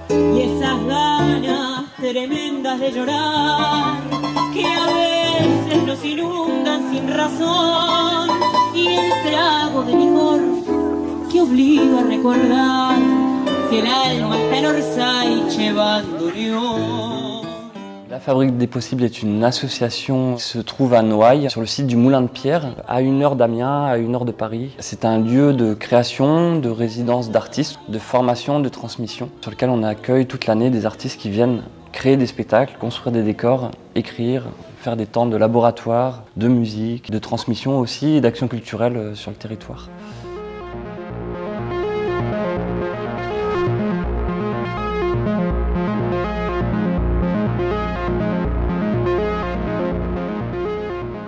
y esas ganas tremendas de llorar que a veces nos inundan sin razón y el trago de licor que obliga a recordar si el alma está en Orsay llevando León. La Fabrique des Possibles est une association qui se trouve à Noailles, sur le site du Moulin de Pierre, à 1 heure d'Amiens, à 1 heure de Paris. C'est un lieu de création, de résidence d'artistes, de formation, de transmission, sur lequel on accueille toute l'année des artistes qui viennent créer des spectacles, construire des décors, écrire, faire des temps de laboratoire, de musique, de transmission aussi et d'action culturelle sur le territoire.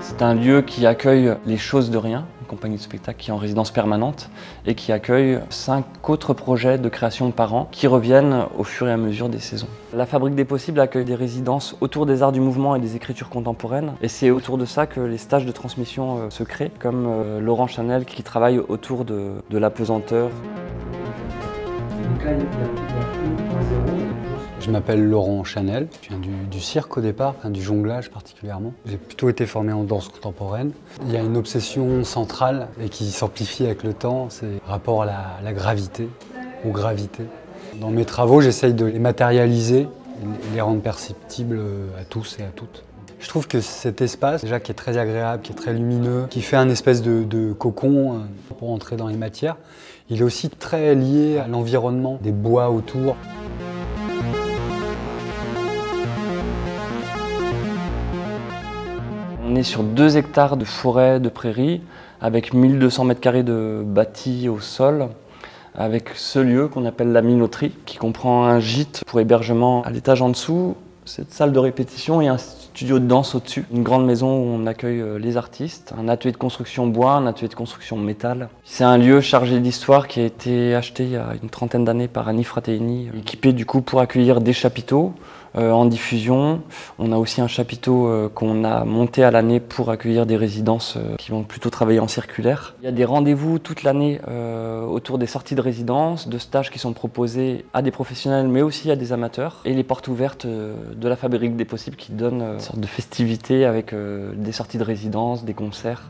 C'est un lieu qui accueille les Choses de Rien, une compagnie de spectacle qui est en résidence permanente et qui accueille 5 autres projets de création par an qui reviennent au fur et à mesure des saisons. La Fabrique des Possibles accueille des résidences autour des arts du mouvement et des écritures contemporaines et c'est autour de ça que les stages de transmission se créent, comme Laurent Chanel qui travaille autour de l'apesanteur. Je m'appelle Laurent Chanel, je viens du cirque au départ, du jonglage particulièrement. J'ai plutôt été formé en danse contemporaine. Il y a une obsession centrale et qui s'amplifie avec le temps, c'est le rapport à la gravité, aux gravités. Dans mes travaux, j'essaye de les matérialiser et les rendre perceptibles à tous et à toutes. Je trouve que cet espace, déjà qui est très agréable, qui est très lumineux, qui fait un espèce de cocon pour entrer dans les matières, il est aussi très lié à l'environnement, des bois autour. On est sur 2 hectares de forêt, de prairies, avec 1200 mètres carrés de bâti au sol, avec ce lieu qu'on appelle la minoterie, qui comprend un gîte pour hébergement à l'étage en dessous, cette salle de répétition et un studio de danse au-dessus. Une grande maison où on accueille les artistes, un atelier de construction bois, un atelier de construction métal. C'est un lieu chargé d'histoire qui a été acheté il y a une trentaine d'années par Annie Fratelini, équipé du coup pour accueillir des chapiteaux en diffusion. On a aussi un chapiteau qu'on a monté à l'année pour accueillir des résidences qui vont plutôt travailler en circulaire. Il y a des rendez-vous toute l'année autour des sorties de résidence, de stages qui sont proposés à des professionnels mais aussi à des amateurs. Et les portes ouvertes de la Fabrique des Possibles qui donnent une sorte de festivité avec des sorties de résidence, des concerts.